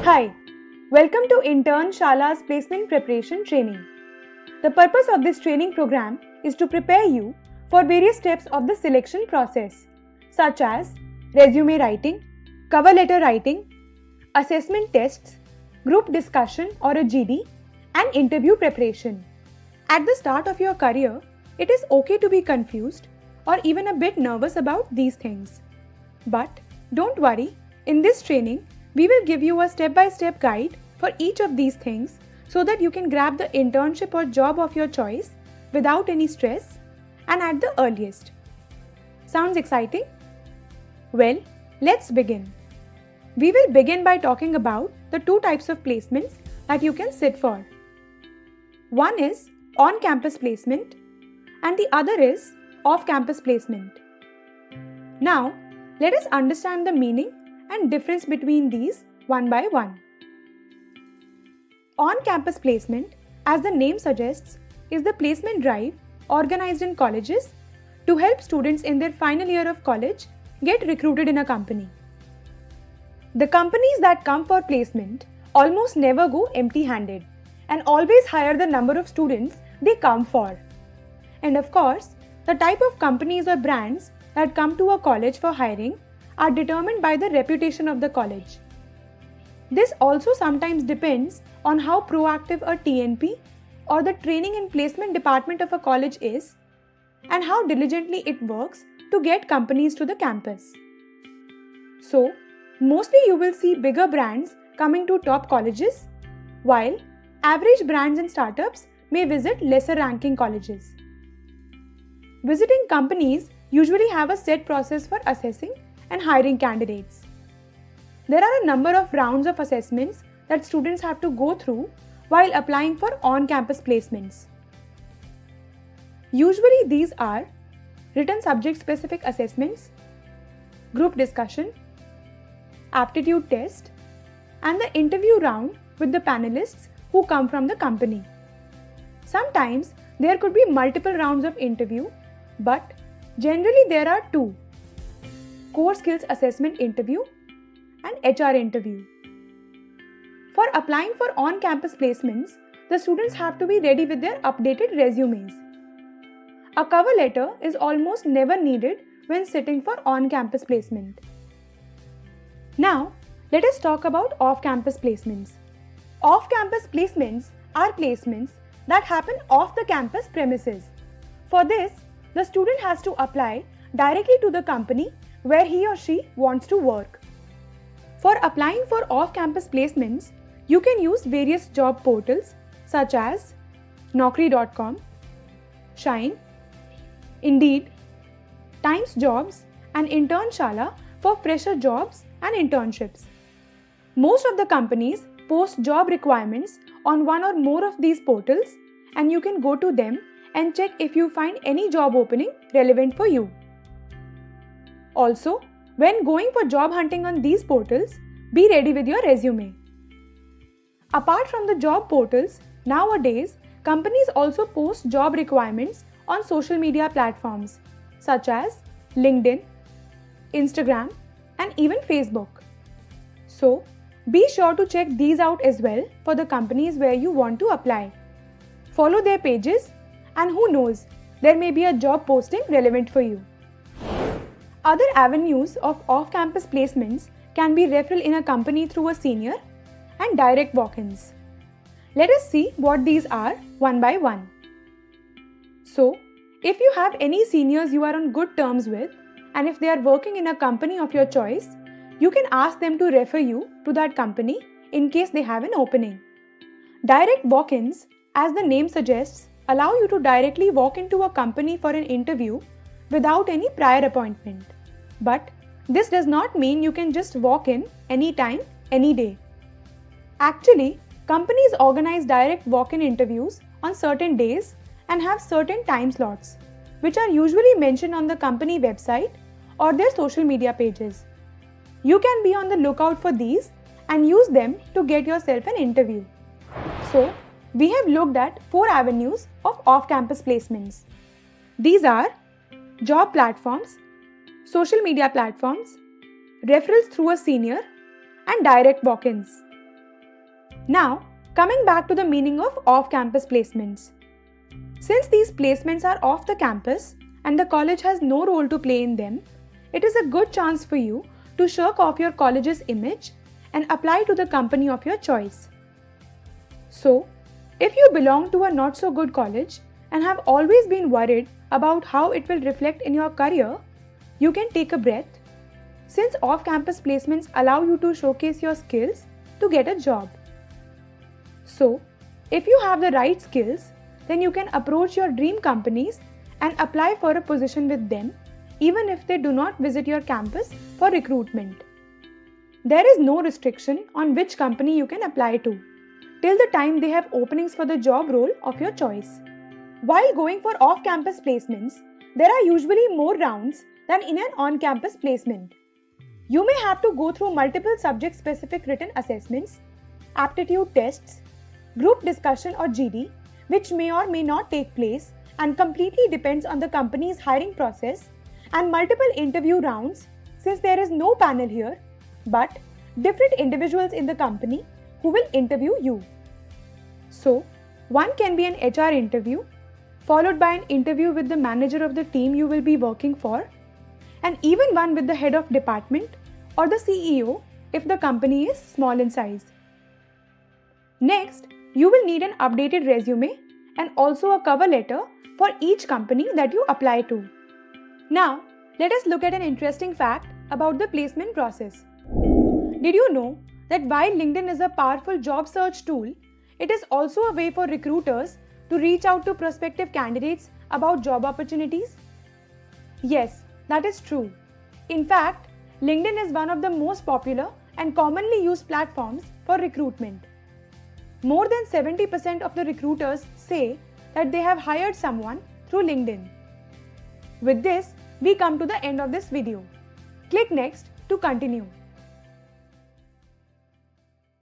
Hi, welcome to Intern Shala's Placement Preparation Training. The purpose of this training program is to prepare you for various steps of the selection process, such as resume writing, cover letter writing, assessment tests, group discussion or a GD, and interview preparation. At the start of your career, it is okay to be confused or even a bit nervous about these things. But don't worry, in this training, we will give you a step-by-step guide for each of these things so that you can grab the internship or job of your choice without any stress and at the earliest. Sounds exciting? Well, let's begin. We will begin by talking about the two types of placements that you can sit for. One is on-campus placement and the other is off-campus placement. Now, let us understand the meaning and difference between these one by one. On-campus placement, as the name suggests, is the placement drive organized in colleges to help students in their final year of college get recruited in a company. The companies that come for placement almost never go empty-handed and always hire the number of students they come for. And of course, the type of companies or brands that come to a college for hiring are determined by the reputation of the college. This also sometimes depends on how proactive a TNP or the training and placement department of a college is and how diligently it works to get companies to the campus. So, mostly you will see bigger brands coming to top colleges, while average brands and startups may visit lesser ranking colleges. Visiting companies usually have a set process for assessing and hiring candidates. There are a number of rounds of assessments that students have to go through while applying for on-campus placements. Usually these are written subject-specific assessments, group discussion, aptitude test, and the interview round with the panelists who come from the company. Sometimes there could be multiple rounds of interview, but generally there are two: core skills assessment interview and HR interview. For applying for on-campus placements, the students have to be ready with their updated resumes. A cover letter is almost never needed when sitting for on-campus placement. Now, let us talk about off-campus placements. Off-campus placements are placements that happen off the campus premises. For this, the student has to apply directly to the company where he or she wants to work. For applying for off-campus placements, you can use various job portals such as Naukri.com, Shine, Indeed, Times Jobs, and Intern Shala for fresher jobs and internships. Most of the companies post job requirements on one or more of these portals, and you can go to them and check if you find any job opening relevant for you. Also, when going for job hunting on these portals, be ready with your resume. Apart from the job portals, nowadays, companies also post job requirements on social media platforms such as LinkedIn, Instagram, and even Facebook. So, be sure to check these out as well for the companies where you want to apply. Follow their pages, and who knows, there may be a job posting relevant for you. Other avenues of off-campus placements can be referral in a company through a senior and direct walk-ins. Let us see what these are one by one. So, if you have any seniors you are on good terms with, and if they are working in a company of your choice, you can ask them to refer you to that company in case they have an opening. Direct walk-ins, as the name suggests, allow you to directly walk into a company for an interview without any prior appointment. But this does not mean you can just walk in anytime, any day. Actually, companies organize direct walk-in interviews on certain days and have certain time slots, which are usually mentioned on the company website or their social media pages. You can be on the lookout for these and use them to get yourself an interview. So, we have looked at 4 avenues of off-campus placements. These are job platforms, social media platforms, referrals through a senior, and direct walk-ins. Now, coming back to the meaning of off-campus placements. Since these placements are off the campus and the college has no role to play in them, it is a good chance for you to shirk off your college's image and apply to the company of your choice. So, if you belong to a not so good college and have always been worried about how it will reflect in your career, you can take a breath, since off-campus placements allow you to showcase your skills to get a job. So, if you have the right skills, then you can approach your dream companies and apply for a position with them, even if they do not visit your campus for recruitment. There is no restriction on which company you can apply to, till the time they have openings for the job role of your choice. While going for off-campus placements, there are usually more rounds than in an on-campus placement. You may have to go through multiple subject-specific written assessments, aptitude tests, group discussion or GD, which may or may not take place and completely depends on the company's hiring process, and multiple interview rounds, since there is no panel here, but different individuals in the company who will interview you. So, one can be an HR interview, followed by an interview with the manager of the team you will be working for, and even one with the head of department or the CEO if the company is small in size. Next, you will need an updated resume and also a cover letter for each company that you apply to. Now, let us look at an interesting fact about the placement process. Did you know that while LinkedIn is a powerful job search tool, it is also a way for recruiters to reach out to prospective candidates about job opportunities? Yes, that is true. In fact, LinkedIn is one of the most popular and commonly used platforms for recruitment. More than 70% of the recruiters say that they have hired someone through LinkedIn. With this, we come to the end of this video. Click next to continue.